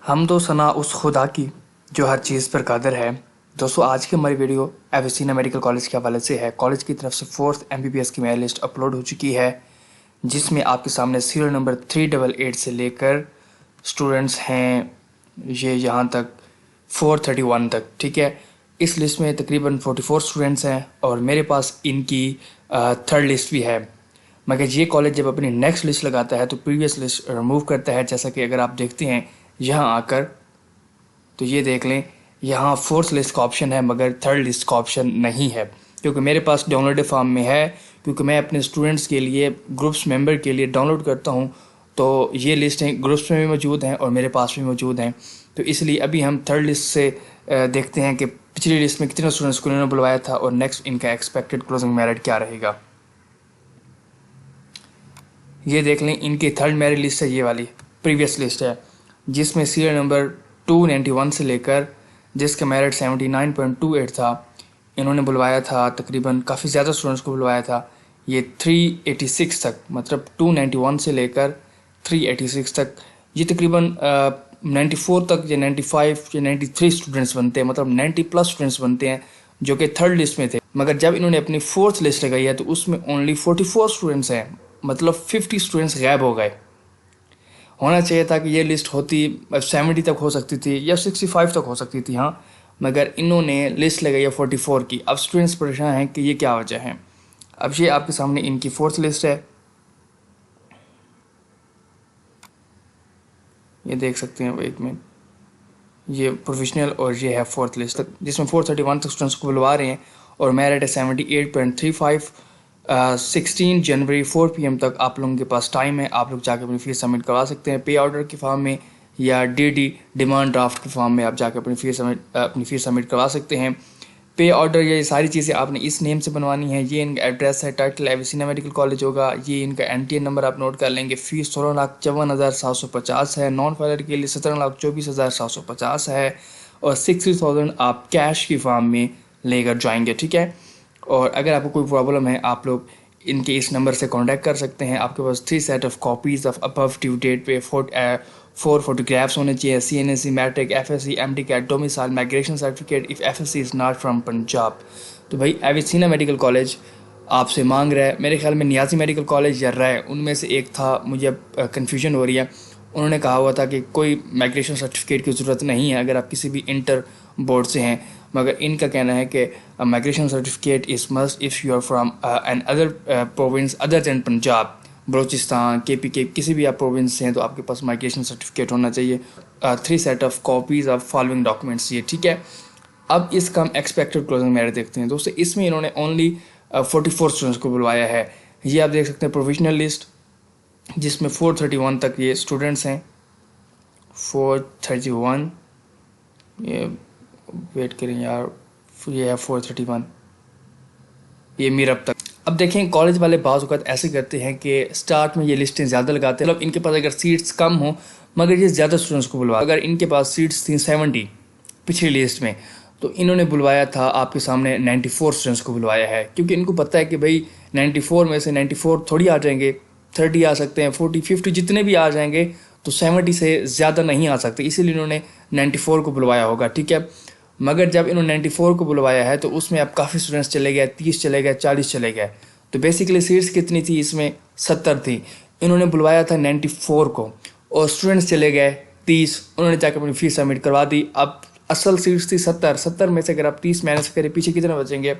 हम तो सना उस खुदा की जो हर चीज़ पर कादिर है। दोस्तों, आज की हमारी वीडियो एविसीना मेडिकल कॉलेज के हवाले से है। कॉलेज की तरफ से 4th MBBS की मेरिट लिस्ट अपलोड हो चुकी है, जिसमें आपके सामने सीरियल नंबर 388 से लेकर स्टूडेंट्स हैं ये यहाँ तक 431 तक। ठीक है, इस लिस्ट में तकरीबन 44 स्टूडेंट्स हैं और मेरे पास इनकी थर्ड लिस्ट भी है। मगर ये कॉलेज जब अपनी नेक्स्ट लिस्ट लगाता है तो प्रीवियस लिस्ट रिमूव करता है। जैसा कि अगर आप देखते हैं यहाँ आकर, तो ये देख लें, यहाँ फोर्थ लिस्ट का ऑप्शन है मगर थर्ड लिस्ट का ऑप्शन नहीं है, क्योंकि मेरे पास डाउनलोडेड फॉर्म में है। क्योंकि मैं अपने स्टूडेंट्स के लिए ग्रुप्स मेंबर के लिए डाउनलोड करता हूँ, तो ये लिस्टें ग्रुप्स में भी मौजूद हैं और मेरे पास भी मौजूद हैं। तो इसलिए अभी हम थर्ड लिस्ट से देखते हैं कि पिछली लिस्ट में कितने स्टूडेंट्स को इन्होंने बुलवाया था और नेक्स्ट इनका एक्सपेक्टेड क्लोजिंग मेरिट क्या रहेगा। ये देख लें, इनकी थर्ड मेरिट लिस्ट है, ये वाली प्रीवियस लिस्ट है, जिसमें सीरियल नंबर 291 से लेकर जिसका मेरिट 79.28 था, इन्होंने बुलवाया था तकरीबन काफ़ी ज़्यादा स्टूडेंट्स को बुलवाया था। ये 386 तक, मतलब 291 से लेकर 386 तक, ये तकरीबन 94 तक या 95 या 93 स्टूडेंट्स बनते हैं, मतलब 90+ स्टूडेंट्स बनते हैं जो कि थर्ड लिस्ट में थे। मगर जब इन्होंने अपनी फोर्थ लिस्ट लगाई है तो उसमें ओनली 44 स्टूडेंट्स हैं, मतलब 50 स्टूडेंट्स गायब हो गए। होना चाहिए था कि ये लिस्ट होती 70 तक हो सकती थी या 65 तक हो सकती थी, हाँ, मगर इन्होंने लिस्ट लगाई है 44 की। अब स्टूडेंट्स परेशान हैं कि ये क्या वजह है। अब ये आपके सामने इनकी फोर्थ लिस्ट है, ये देख सकते हैं, एक मिनट, ये प्रोविजनल और ये है फोर्थ लिस्ट तक, जिसमें 431 तक स्टूडेंट्स को बुलवा रहे हैं और मेरिट है 78.35। 16 जनवरी 4 PM तक आप लोगों के पास टाइम है, आप लोग जाकर अपनी फीस सबमिट करवा सकते हैं पे ऑर्डर के फॉर्म में या DD डिमांड ड्राफ्ट के फॉर्म में। आप जाकर अपनी फीस सबमिट करवा सकते हैं। पे ऑर्डर ये सारी चीज़ें आपने इस नेम से बनवानी है। ये इनका एड्रेस है, टाइटल एविसीना मेडिकल कॉलेज होगा, ये इनका NTA नंबर आप नोट कर लेंगे। फीस 16,54,750 है, नॉन फाइलर के लिए 17,24,750 है और 60,000 आप कैश की फॉर्म में लेकर जाएंगे। ठीक है, और अगर आपको कोई प्रॉब्लम है आप लोग इनके इस नंबर से कांटेक्ट कर सकते हैं। आपके पास 3 set of copies of above due date पे 4 फोटोग्राफ्स होने चाहिए, CNSE, matric, FSC, MD CAT, domicile, migration certificate if FSC is not from Punjab. तो भाई एविसीना मेडिकल कॉलेज आपसे मांग रहा है, मेरे ख्याल में नियाज़ी मेडिकल कॉलेज या रहा है, उनमें से एक था, मुझे अब कन्फ्यूजन हो रही है। उन्होंने कहा हुआ था कि कोई माइग्रेशन सर्टिफिकेट की ज़रूरत नहीं है अगर आप किसी भी इंटर बोर्ड से हैं, मगर इनका कहना है कि migration certificate is must if you are from an other province other than Punjab, Balochistan, KPK, किसी भी आप प्रोविंस से हैं तो आपके पास माइग्रेशन सर्टिफिकेट होना चाहिए। 3 set of copies of following documents ये। ठीक है, अब इसका हम एक्सपेक्टेड क्लोजिंग मेरिट देखते हैं दोस्तों। इसमें इन्होंने ओनली 44 स्टूडेंट्स को बुलवाया है। ये आप देख सकते हैं प्रोविजनल लिस्ट, जिसमें 431 तक ये स्टूडेंट्स हैं। 431, ये वेट करें यार, ये है 431, ये मीरब तक। अब देखें, कॉलेज वाले बाज़ औक़ात ऐसे करते हैं कि स्टार्ट में ये लिस्टें ज़्यादा लगाते हैं, मतलब इनके पास अगर सीट्स कम हो मगर ये ज़्यादा स्टूडेंट्स को बुलवा। अगर इनके पास सीट्स थी 70 पिछली लिस्ट में, तो इन्होंने बुलवाया था आपके सामने 94 स्टूडेंट्स को बुलवाया है, क्योंकि इनको पता है कि भाई 94 में से 94 थोड़ी आ जाएंगे, 30 आ सकते हैं, 40, 50 जितने भी आ जाएंगे, तो 70 से ज़्यादा नहीं आ सकते, इसीलिए इन्होंने 94 को बुलवाया होगा। ठीक है, मगर जब इन्होंने 94 को बुलवाया है तो उसमें अब काफ़ी स्टूडेंट्स चले गए, 30 चले गए, 40 चले गए, तो बेसिकली सीट्स कितनी थी इसमें? 70 थी। इन्होंने बुलवाया था 94 को और स्टूडेंट्स चले गए 30, उन्होंने जाकर अपनी फीस सबमिट करवा दी। अब असल सीट्स थी 70 में से अगर आप 30 माइनस करें, पीछे कितने बचेंगे?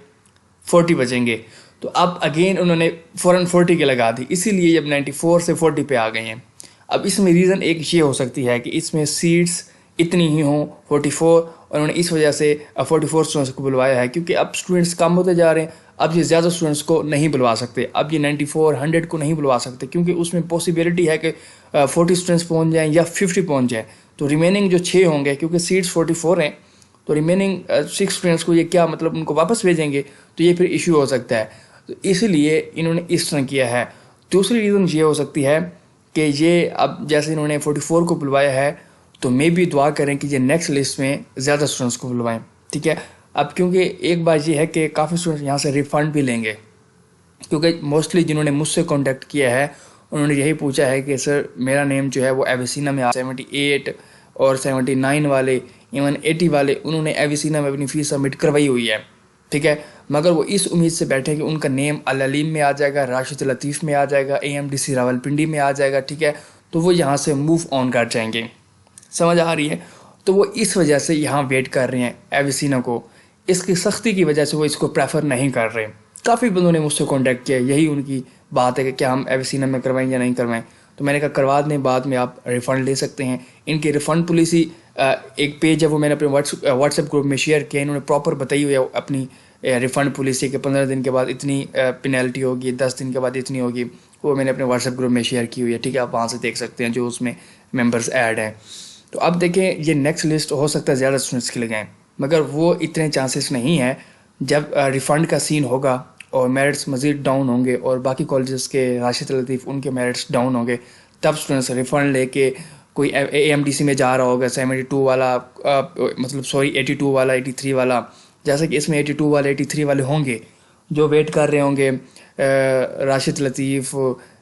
40 बचेंगे। तो अब अगेन उन्होंने फ़ौरन 40 के लगा दी, इसीलिए जब 94 से 40 पे आ गए हैं। अब इसमें रीज़न एक ये हो सकती है कि इसमें सीट्स इतनी ही हों 44, और उन्होंने इस वजह से 44 स्टूडेंट्स को बुलवाया है, क्योंकि अब स्टूडेंट्स कम होते जा रहे हैं। अब ये ज़्यादा स्टूडेंट्स को नहीं बुलवा सकते, अब ये 94, 100 को नहीं बुलवा सकते, क्योंकि उसमें पॉसिबिलिटी है कि 40 स्टूडेंट्स पहुंच जाएं या 50 पहुंच जाएं। तो रिमेनिंग जो 6 होंगे, क्योंकि सीट्स 44 हैं, तो रिमेनिंग 6 स्टूडेंट्स को ये क्या मतलब उनको वापस भेजेंगे, तो ये फिर इशू हो सकता है। तो इसलिए इन्होंने इस तरह किया है। दूसरी रीज़न ये हो सकती है कि ये अब जैसे इन्होंने 44 को बुलवाया है, तो मे भी दुआ करें कि ये नेक्स्ट लिस्ट में ज़्यादा स्टूडेंट्स को बुलवाएं। ठीक है, अब क्योंकि एक बात ये है कि काफ़ी स्टूडेंट्स यहाँ से रिफ़ंड भी लेंगे, क्योंकि मोस्टली जिन्होंने मुझसे कांटेक्ट किया है उन्होंने यही पूछा है कि सर मेरा नेम जो है वो एविसीना में 78 और 79 वाले, इवन 80 वाले, उन्होंने एविसीना में अपनी फ़ीस सबमिट करवाई हुई है, ठीक है। मगर वो इस उम्मीद से बैठे कि उनका नेम अल अलीम में आ जाएगा, राशिद लतीफ़ में आ जाएगा, AMDC रावलपिंडी में आ जाएगा, ठीक है, तो वो यहाँ से मूव ऑन कर जाएंगे। समझ आ रही है? तो वो इस वजह से यहाँ वेट कर रहे हैं एविसीना को, इसकी सख्ती की वजह से वो इसको प्रेफर नहीं कर रहे। काफ़ी बंदों ने मुझसे कांटेक्ट किया, यही उनकी बात है कि क्या हम एविसीना में करवाएं या नहीं करवाएं। तो मैंने कहा करवा दें, बाद में आप रिफ़ंड ले सकते हैं। इनकी रिफ़ंड पॉलिसी एक पेज है, वो मैंने अपने व्हाट्सएप ग्रुप में शेयर किया। इन्होंने प्रॉपर बताई हुई है अपनी रिफ़ंड पॉलिसी कि 15 दिन के बाद इतनी पेनल्टी होगी, 10 दिन के बाद इतनी होगी। वो मैंने अपने व्हाट्सएप ग्रुप में शेयर की हुई है, ठीक है, आप वहाँ से देख सकते हैं जो उसमें मेंबर्स ऐड हैं। तो अब देखें, ये नेक्स्ट लिस्ट हो सकता है ज़्यादा स्टूडेंट्स के लिए गए, मगर वो इतने चांसेस नहीं है। जब रिफ़ंड का सीन होगा और मेरिट्स मज़ीद डाउन होंगे और बाकी कॉलेजेस के राशिद लतीफ़ उनके मेरिट्स डाउन होंगे, तब स्टूडेंट्स रिफ़ंड लेके कोई AMDC में जा रहा होगा, 72 वाला मतलब सॉरी 82 वाला, 83 वाला, जैसे कि इसमें 82 वाले 83 वाले होंगे जो वेट कर रहे होंगे राशिद लतीफ़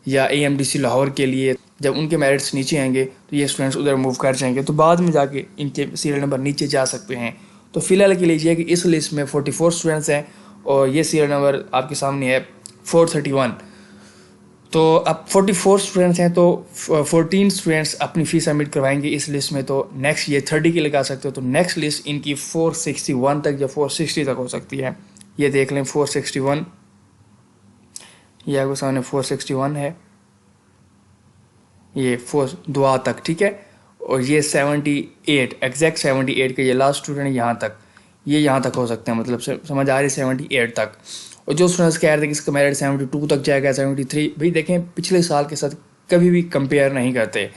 या AMDC लाहौर के लिए। जब उनके मेरिट्स नीचे आएंगे तो ये स्टूडेंट्स उधर मूव कर जाएंगे, तो बाद में जाके इनके सीरियल नंबर नीचे जा सकते हैं। तो फ़िलहाल के लिए कि इस लिस्ट में 44 स्टूडेंट्स हैं और ये सीरियल नंबर आपके सामने है 431। तो अब 44 स्टूडेंट्स हैं, तो 14 स्टूडेंट्स अपनी फ़ीस सबमिट करवाएंगे इस लिस्ट में। तो नेक्स्ट ये 30 की लगा सकते हो, तो नेक्स्ट लिस्ट इनकी 461 तक या 460 तक हो सकती है। ये देख लें 461, ये आपके सामने 461 है, ये 4 दुआ तक, ठीक है। और ये 78 एग्जैक्ट 78 का ये लास्ट स्टूडेंट है यहाँ तक, ये यहाँ तक हो सकते हैं, मतलब समझ आ रही है 78 तक। और जो स्टूडेंट्स कह रहे थे कि इसका मेरिट 72 तक जाएगा, 73, भाई देखें पिछले साल के साथ कभी भी कंपेयर नहीं करते।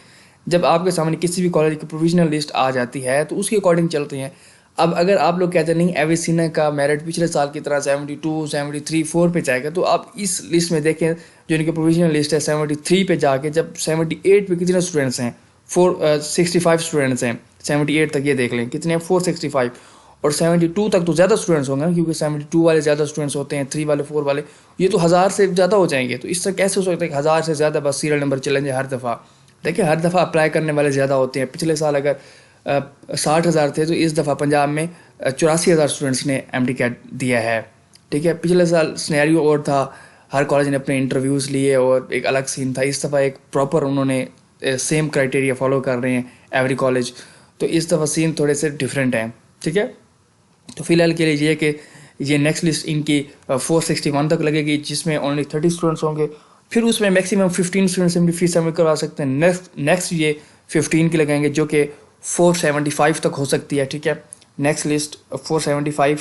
जब आपके सामने किसी भी कॉलेज की प्रोविजनल लिस्ट आ जाती है तो उसके अकॉर्डिंग चलते हैं। अब अगर आप लोग कहते हैं नहीं एविसीना का मेरिट पिछले साल की तरह 72, 73, 4 पे जाएगा, तो आप इस लिस्ट में देखें जो इनकी प्रोविजनल लिस्ट है 73 पे जाके, जब 78 पे कितने स्टूडेंट्स हैं, 465 स्टूडेंट्स हैं 78 तक, ये देख लें कितने हैं 465। और 72 तक तो ज़्यादा स्टूडेंट्स होंगे, क्योंकि 72 वाले ज़्यादा स्टूडेंट्स होते हैं, 3 वाले 4 वाले, ये तो 1000 से ज़्यादा हो जाएंगे। तो इससे कैसे हो सकता है कि 1000 से ज़्यादा बस सीरियल नंबर चलेंगे हर दफ़ा। देखिए हर दफ़ा अप्लाई करने वाले ज़्यादा होते हैं। पिछले साल अगर 60,000 थे, तो इस दफ़ा पंजाब में 84,000 स्टूडेंट्स ने MD CAT दिया है, ठीक है। पिछले साल स्नैरियो और था, हर कॉलेज ने अपने इंटरव्यूज़ लिए और एक अलग सीन था। इस दफ़ा एक प्रॉपर उन्होंने सेम क्राइटेरिया फॉलो कर रहे हैं एवरी कॉलेज, तो इस दफ़ा सीन थोड़े से डिफरेंट हैं, ठीक है। तो फिलहाल के लिए ये कि ये नेक्स्ट लिस्ट इनकी 461 तक लगेगी, जिसमें ओनली 30 स्टूडेंट्स होंगे। फिर उसमें मैक्सिमम 15 स्टूडेंट्स अपनी फीस सबमिट करवा सकते हैं। नेक्स्ट ये 15 की लगाएंगे जो कि 475 तक हो सकती है, ठीक है। नेक्स्ट लिस्ट 475,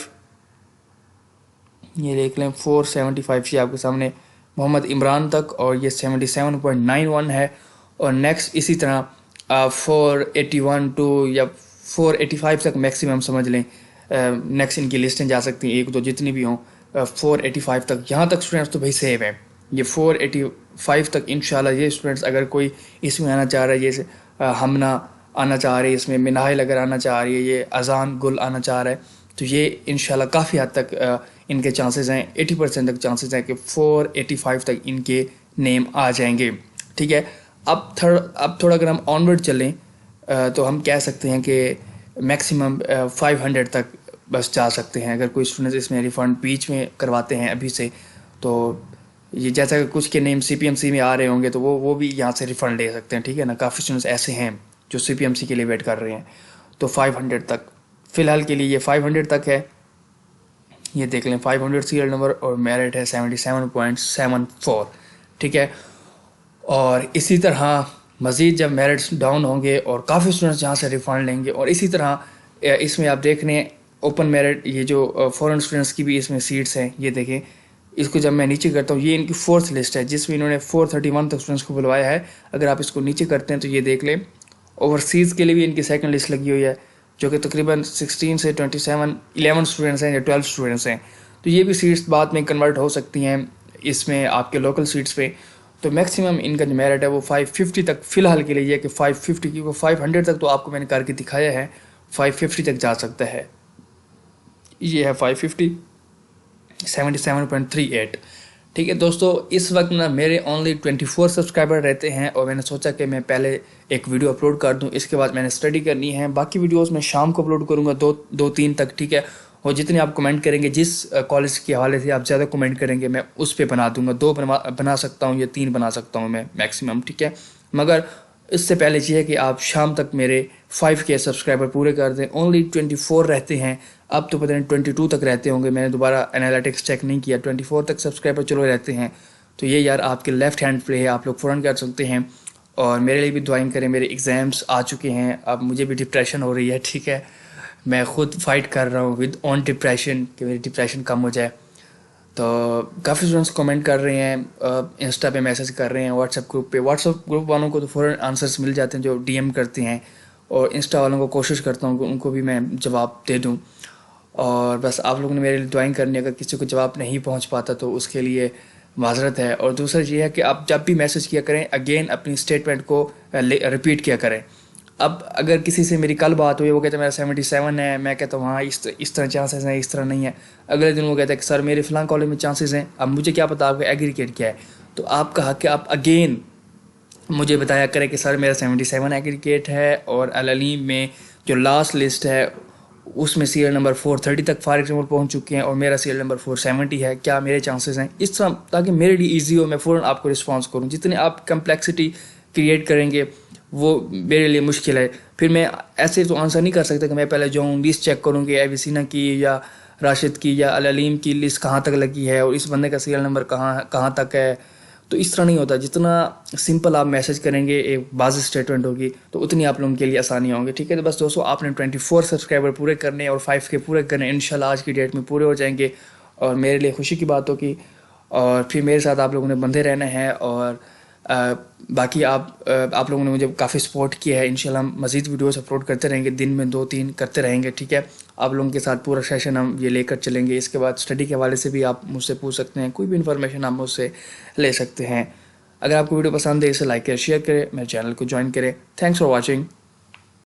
ये देख लें 475 ये आपके सामने मोहम्मद इमरान तक, और ये 77.91 है। और नेक्स्ट इसी तरह 481 टू या 485 तक मैक्सिमम समझ लें नेक्स्ट इनकी लिस्टें जा सकती हैं, 1-2 जितनी भी हों, 485 तक। यहाँ तक स्टूडेंट्स तो भाई सेव है, ये 485 तक इंशाल्लाह। ये स्टूडेंट्स अगर कोई इसमें आना चाह रहा है, जैसे हमना आना चाह रही है, इसमें मिनाहिल अगर आना चाह रही है, ये अजान गुल आना चाह रहा है, तो ये इंशाल्लाह काफ़ी हद तक इनके चांसेस हैं, 80% तक चांसेस हैं कि 485 तक इनके नेम आ जाएंगे, ठीक है। अब थोड़ा अगर हम ऑनवर्ड चलें तो हम कह सकते हैं कि मैक्सिमम 500 तक बस जा सकते हैं। अगर कोई स्टूडेंट्स इसमें रिफ़ंड बीच में करवाते हैं अभी से, तो ये जैसा कि कुछ के नेम CPMC में आ रहे होंगे, तो वो भी यहाँ से रिफ़ंड ले सकते हैं, ठीक है ना। काफ़ी स्टूडेंट्स ऐसे हैं जो CPMC के लिए वेट कर रहे हैं। तो 500 तक फ़िलहाल के लिए ये 500 तक है, ये देख लें 500 सीरियल नंबर और मेरिट है 77.74, ठीक है। और इसी तरह मज़ीद जब मेरिट्स डाउन होंगे और काफ़ी स्टूडेंट्स यहाँ से रिफ़ंड लेंगे, और इसी तरह इसमें आप देख रहे हैं ओपन मेरिट, ये जो फॉरेन स्टूडेंट्स की भी इसमें सीट्स हैं, ये देखें। इसको जब मैं नीचे करता हूँ, ये इनकी 4th लिस्ट है जिसमें इन्होंने 431 तक स्टूडेंट्स को बुलवाया है। अगर आप इसको नीचे करते हैं तो ये देख लें ओवरसीज़ के लिए भी इनकी 2nd लिस्ट लगी हुई है, जो कि तकरीबन 16 से 27 11 स्टूडेंट्स हैं या 12 स्टूडेंट्स हैं। तो ये भी सीट्स बाद में कन्वर्ट हो सकती हैं इसमें आपके लोकल सीट्स पे। तो मैक्सिमम इनका जो मेरिट है वो 550 तक फ़िलहाल के लिए, कि 550, क्योंकि 500 तक तो आपको मैंने करके दिखाया है, 550 तक जा सकता है। ये है 550, 77.38, ठीक है दोस्तों, इस वक्त ना मेरे ओनली 24 सब्सक्राइबर रहते हैं और मैंने सोचा कि मैं पहले एक वीडियो अपलोड कर दूं, इसके बाद मैंने स्टडी करनी है। बाकी वीडियोस मैं शाम को अपलोड करूंगा 2-3 तक, ठीक है। और जितने आप कमेंट करेंगे, जिस कॉलेज के हवाले से आप ज़्यादा कमेंट करेंगे, मैं उस पर बना दूंगा। 2 बना सकता हूँ या 3 बना सकता हूँ मैं मैक्सिमम, ठीक है। मगर इससे पहले ये है कि आप शाम तक मेरे 5K सब्सक्राइबर पूरे कर दें। ओनली 24 रहते हैं, अब तो पता नहीं 22 तक रहते होंगे, मैंने दोबारा एनालिटिक्स चेक नहीं किया। 24 तक सब्सक्राइबर चलो रहते हैं, तो ये यार आपके लेफ्ट हैंड प्ले है, आप लोग फ़ौरन कर सकते हैं। और मेरे लिए भी दुआएं करें, मेरे एग्ज़ाम्स आ चुके हैं, अब मुझे भी डिप्रेशन हो रही है, ठीक है। मैं खुद फाइट कर रहा हूँ विद ऑन डिप्रेशन कि मेरी डिप्रेशन कम हो जाए। तो काफ़ी स्टूडेंट्स कमेंट कर रहे हैं, इंस्टा पे मैसेज कर रहे हैं, व्हाट्सएप ग्रुप पे। व्हाट्सएप ग्रुप वालों को तो फ़ौरन आंसर्स मिल जाते हैं जो डीएम करते हैं, और इंस्टा वालों को कोशिश करता हूँ कि उनको भी मैं जवाब दे दूँ। और बस आप लोगों ने मेरे लिए दुआएं करनी है, अगर किसी को जवाब नहीं पहुँच पाता तो उसके लिए माजरत है। और दूसरा ये है कि आप जब भी मैसेज किया करें, अगेन अपनी स्टेटमेंट को रिपीट किया करें। अब अगर किसी से मेरी कल बात हुई, वो कहता है मेरा 77 है, मैं कहता हूँ हाँ इस तरह चांसेस हैं, इस तरह नहीं है। अगले दिन वो कहता है कि सर मेरे फ़लाँ कॉलेज में चांसेस हैं। अब मुझे क्या पता आपका एग्रीगेट क्या है, तो आपका हक है आप अगेन मुझे बताया करें कि सर मेरा 77 एग्रीगेट है, और एलएलई में जो लास्ट लिस्ट है उसमें सीरियल नंबर 430 तक फॉर एग्जाम्पल पहुंच चुके हैं और मेरा सीरियल नंबर 470 है, क्या मेरे चांसेस हैं, इस तरह, ताकि मेरे लिए इजी हो, मैं फ़ौरन आपको रिस्पॉन्स करूं। जितने आप कम्प्लेक्सिटी क्रिएट करेंगे वो मेरे लिए मुश्किल है। फिर मैं ऐसे तो आंसर नहीं कर सकता कि मैं पहले जाऊँ लिस्ट चेक करूँ कि एविसिना की या राशिद की या अल-अलीम की लिस्ट कहाँ तक लगी है और इस बंदे का सीरियल नंबर कहाँ कहाँ तक है। तो इस तरह नहीं होता। जितना सिंपल आप मैसेज करेंगे, एक बाज़ स्टेटमेंट होगी, तो उतनी आप लोगों के लिए आसानी होंगी, ठीक है। तो बस दोस्तों, आपने 24 सब्सक्राइबर पूरे करने और 5K पूरे करने, इंशाल्लाह आज की डेट में पूरे हो जाएंगे और मेरे लिए खुशी की बात होगी। और फिर मेरे साथ आप लोगों ने बंधे रहना है। और बाकी आप लोगों ने मुझे काफ़ी सपोर्ट किया है। इंशाल्लाह हम मज़ीद वीडियोस अपलोड करते रहेंगे, दिन में 2-3 करते रहेंगे, ठीक है। आप लोगों के साथ पूरा सेशन हम ये लेकर चलेंगे। इसके बाद स्टडी के हवाले से भी आप मुझसे पूछ सकते हैं, कोई भी इन्फॉर्मेशन आप मुझसे ले सकते हैं। अगर आपको वीडियो पसंद है, इसे लाइक करें, शेयर करें, मेरे चैनल को ज्वाइन करें। Thanks for watching.